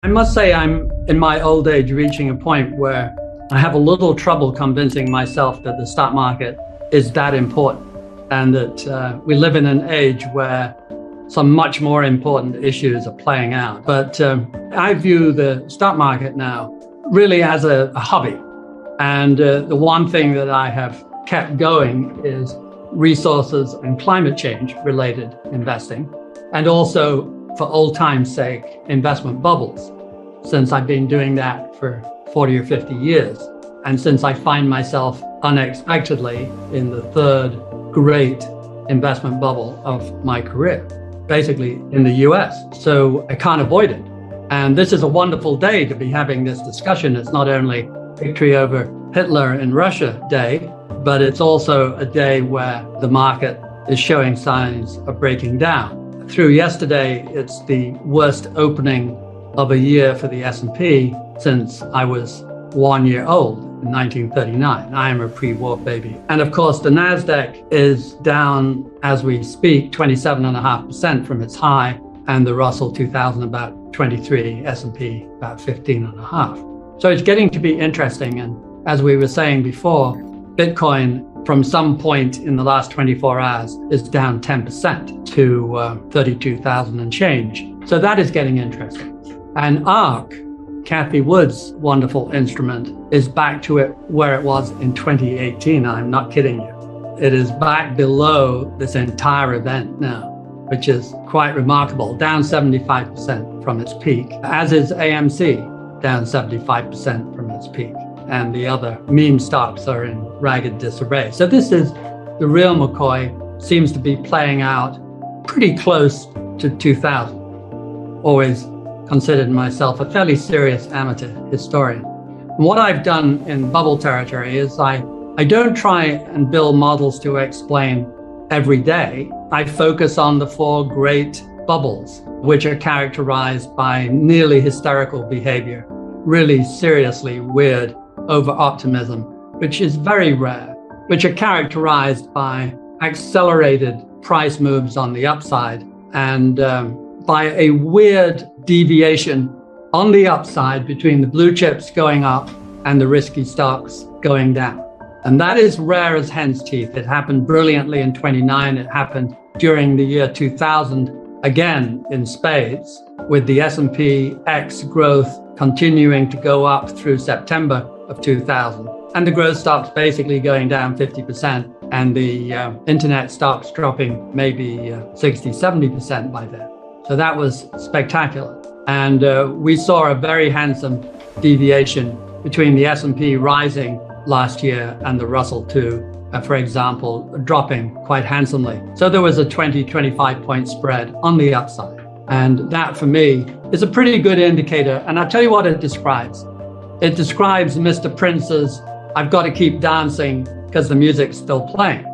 I must say I'm in my old age reaching a point where I have a little trouble convincing myself that the stock market is that important and that we live in an age where some much more important issues are playing out. But I view the stock market now really as a hobby. And the one thing that I have kept going is resources and climate change related investing, and also, for old time's sake, investment bubbles, since I've been doing that for 40 or 50 years. And since I find myself unexpectedly in the third great investment bubble of my career, basically in the US. So I can't avoid it. And this is a wonderful day to be having this discussion. It's not only victory over Hitler in Russia day, but it's also a day where the market is showing signs of breaking down. Through yesterday, it's the worst opening of a year for the S&P since I was 1 year old in 1939. I am a pre-war baby. And of course, the NASDAQ is down as we speak, 27.5% from its high, and the Russell 2000 about 23, S&P about 15.5. So it's getting to be interesting. And as we were saying before, Bitcoin from some point in the last 24 hours is down 10% to 32,000 and change. So that is getting interesting. And ARK, Kathy Wood's wonderful instrument, is back to it where it was in 2018. I'm not kidding you. It is back below this entire event now, which is quite remarkable, down 75% from its peak, as is AMC, down 75% from its peak. And the other meme stocks are in ragged disarray. So this is the real McCoy, seems to be playing out pretty close to 2000. Always considered myself a fairly serious amateur historian. And what I've done in bubble territory is I don't try and build models to explain every day. I focus on the four great bubbles, which are characterized by nearly hysterical behavior, really seriously weird over-optimism, which is very rare, which are characterized by accelerated price moves on the upside and by a weird deviation on the upside between the blue chips going up and the risky stocks going down. And that is rare as hen's teeth. It happened brilliantly in 29. It happened during the year 2000, again in spades, with the S&P X growth continuing to go up through September of 2000. And the growth stocks basically going down 50%, and the internet stocks dropping maybe 60, 70% by then. So that was spectacular. And we saw a very handsome deviation between the S&P rising last year and the Russell 2, for example, dropping quite handsomely. So there was a 20, 25 point spread on the upside. And that for me is a pretty good indicator. And I'll tell you what it describes. It describes Mr. Prince's "I've got to keep dancing because the music's still playing."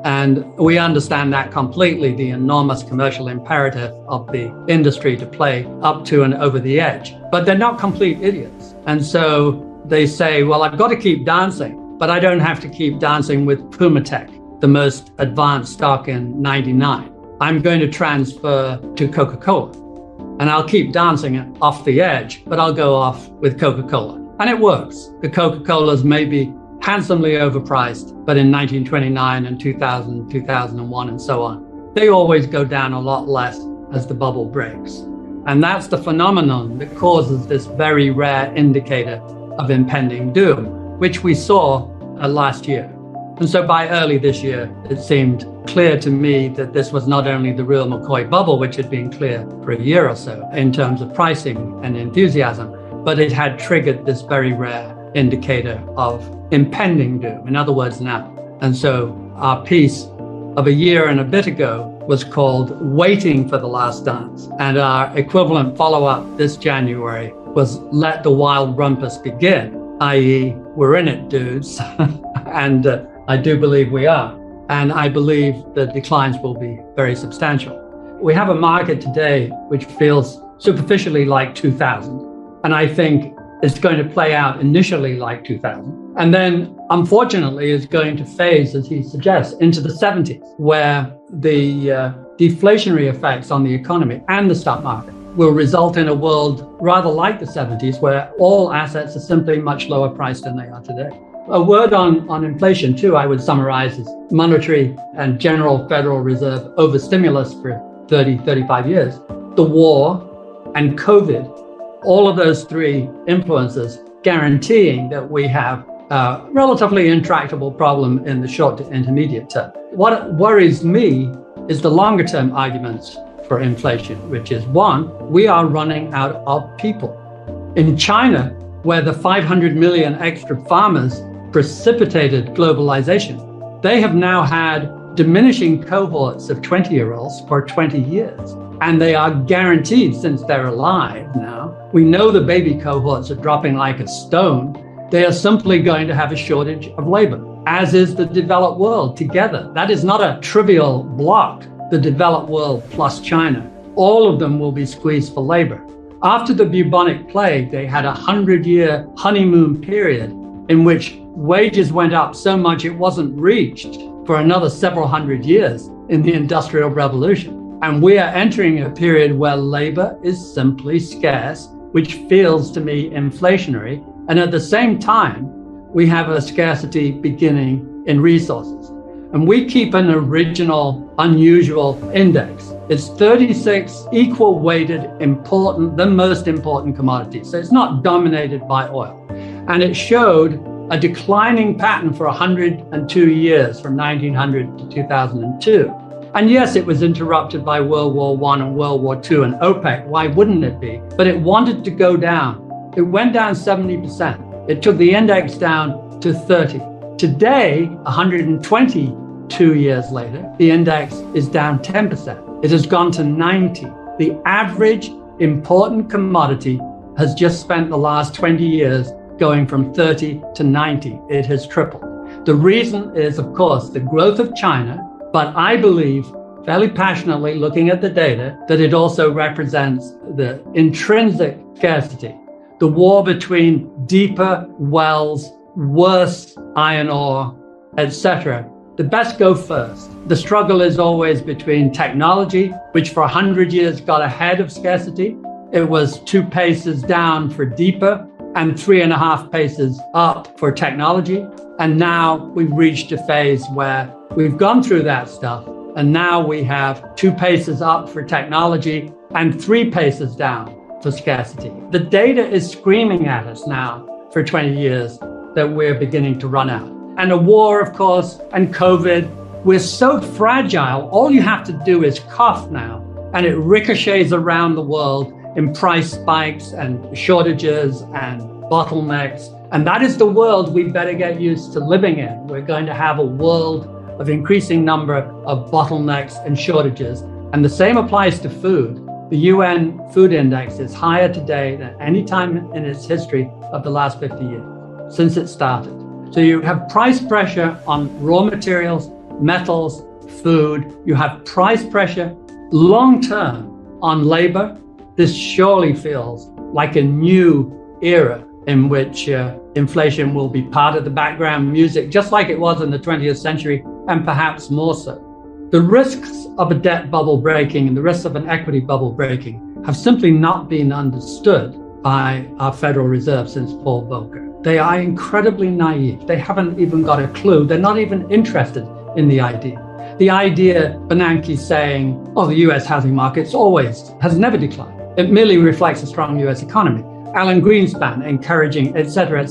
And we understand that completely, the enormous commercial imperative of the industry to play up to and over the edge. But they're not complete idiots. And so they say, well, I've got to keep dancing, but I don't have to keep dancing with Pumatech, the most advanced stock in 99. I'm going to transfer to Coca-Cola. And I'll keep dancing off the edge, but I'll go off with Coca-Cola. And it works. The Coca-Colas may be handsomely overpriced, but in 1929 and 2000, 2001, and so on, they always go down a lot less as the bubble breaks. And that's the phenomenon that causes this very rare indicator of impending doom, which we saw last year. And so by early this year, it seemed clear to me that this was not only the real McCoy bubble, which had been clear for a year or so in terms of pricing and enthusiasm, but it had triggered this very rare indicator of impending doom, in other words, now. And so our piece of a year and a bit ago was called Waiting for the Last Dance. And our equivalent follow-up this January was Let the Wild Rumpus Begin, i.e. we're in it, dudes. And I do believe we are. And I believe the declines will be very substantial. We have a market today which feels superficially like 2000. And I think it's going to play out initially like 2000. And then, unfortunately, is going to phase, as he suggests, into the 70s, where the deflationary effects on the economy and the stock market will result in a world rather like the 70s, where all assets are simply much lower priced than they are today. A word on inflation too, I would summarize as monetary and general Federal Reserve overstimulus for 30, 35 years. The war and COVID, all of those three influences guaranteeing that we have a relatively intractable problem in the short to intermediate term. What worries me is the longer term arguments for inflation, which is one, we are running out of people. In China, where the 500 million extra farmers precipitated globalization, they have now had diminishing cohorts of 20-year-olds for 20 years. And they are guaranteed, since they're alive now, we know the baby cohorts are dropping like a stone. They are simply going to have a shortage of labor, as is the developed world together. That is not a trivial block, the developed world plus China. All of them will be squeezed for labor. After the bubonic plague, they had a 100-year honeymoon period in which wages went up so much it wasn't reached for another several hundred years in the Industrial Revolution. And we are entering a period where labor is simply scarce, which feels to me inflationary. And at the same time, we have a scarcity beginning in resources. And we keep an original, unusual index. It's 36 equal weighted the most important commodities. So it's not dominated by oil. And it showed a declining pattern for 102 years, from 1900 to 2002. And yes, it was interrupted by World War I and World War II and OPEC. Why wouldn't it be? But it wanted to go down. It went down 70%. It took the index down to 30. Today, 122 years later, the index is down 10%. It has gone to 90. The average important commodity has just spent the last 20 years going from 30 to 90. It has tripled. The reason is, of course, the growth of China, but I believe, fairly passionately looking at the data, that it also represents the intrinsic scarcity, the war between deeper wells, worse iron ore, etc. The best go first. The struggle is always between technology, which for 100 years got ahead of scarcity. It was 2 paces down for deeper and 3.5 paces up for technology. And now we've reached a phase where we've gone through that stuff. And now we have 2 paces up for technology and 3 paces down for scarcity. The data is screaming at us now for 20 years that we're beginning to run out. And a war, of course, and COVID, we're so fragile. All you have to do is cough now, and it ricochets around the world in price spikes and shortages and bottlenecks. And that is the world we better get used to living in. We're going to have a world of increasing number of bottlenecks and shortages. And the same applies to food. The UN Food Index is higher today than any time in its history of the last 50 years, since it started. So you have price pressure on raw materials, metals, food. You have price pressure long-term on labor. This surely feels like a new era in which inflation will be part of the background music, just like it was in the 20th century, and perhaps more so. The risks of a debt bubble breaking and the risks of an equity bubble breaking have simply not been understood by our Federal Reserve since Paul Volcker. They are incredibly naive. They haven't even got a clue. They're not even interested in the idea. The idea, Bernanke saying, oh, the US housing market's has never declined. It merely reflects a strong US economy. Alan Greenspan encouraging, et cetera,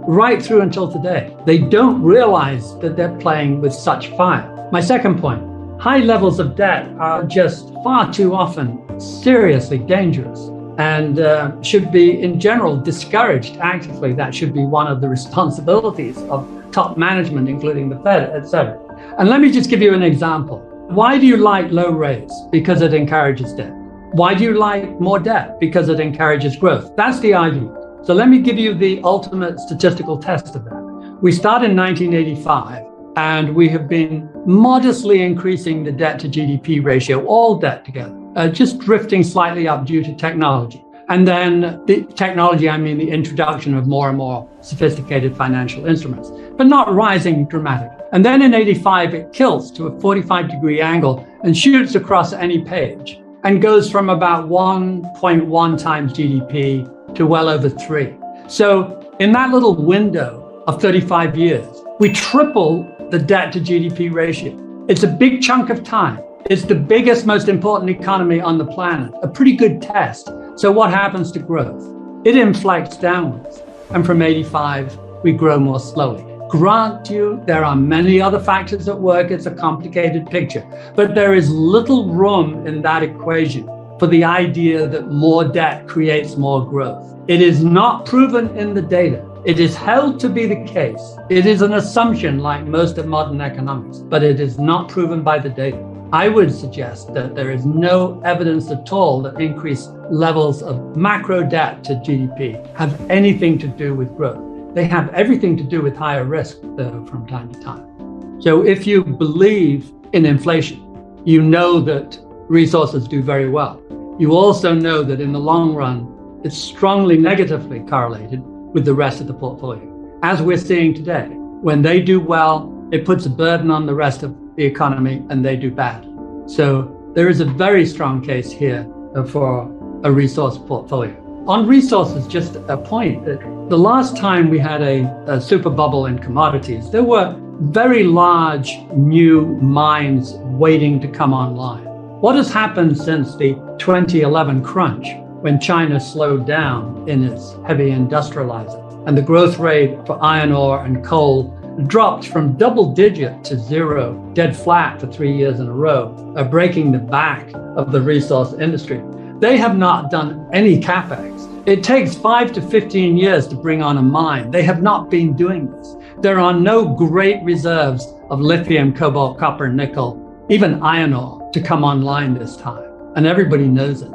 right through until today. They don't realize that they're playing with such fire. My second point, high levels of debt are just far too often seriously dangerous and should be, in general, discouraged actively. That should be one of the responsibilities of top management, including the Fed, et cetera. And let me just give you an example. Why do you like low rates? Because it encourages debt. Why do you like more debt? Because it encourages growth. That's the argument. So let me give you the ultimate statistical test of that. We started in 1985, and we have been modestly increasing the debt to GDP ratio, all debt together, just drifting slightly up due to technology. And then the technology, I mean the introduction of more and more sophisticated financial instruments, but not rising dramatically. And then in 85, it kills to a 45-degree angle and shoots across any page. and goes from about 1.1 times GDP to well over 3. So in that little window of 35 years, we triple the debt to GDP ratio. It's a big chunk of time. It's the biggest, most important economy on the planet, a pretty good test. So what happens to growth? It inflects downwards. And from 85, we grow more slowly. Grant you, there are many other factors at work. It's a complicated picture, but there is little room in that equation for the idea that more debt creates more growth. It is not proven in the data. It is held to be the case. It is an assumption like most of modern economics, but it is not proven by the data. I would suggest that there is no evidence at all that increased levels of macro debt to GDP have anything to do with growth. They have everything to do with higher risk, though, from time to time. So if you believe in inflation, you know that resources do very well. You also know that in the long run, it's strongly negatively correlated with the rest of the portfolio. As we're seeing today, when they do well, it puts a burden on the rest of the economy and they do bad. So there is a very strong case here for a resource portfolio. On resources, just a point that the last time we had a super bubble in commodities, there were very large new mines waiting to come online. What has happened since the 2011 crunch, when China slowed down in its heavy industrializing and the growth rate for iron ore and coal dropped from double digit to zero, dead flat for 3 years in a row, breaking the back of the resource industry? They have not done any capex. It takes 5 to 15 years to bring on a mine. They have not been doing this. There are no great reserves of lithium, cobalt, copper, nickel, even iron ore to come online this time. And everybody knows it.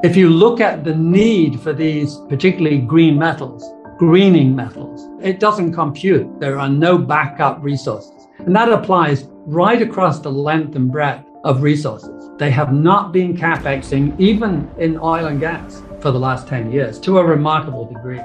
If you look at the need for these, particularly green metals, greening metals, it doesn't compute. There are no backup resources. And that applies right across the length and breadth of resources. They have not been capexing, even in oil and gas, for the last 10 years to a remarkable degree.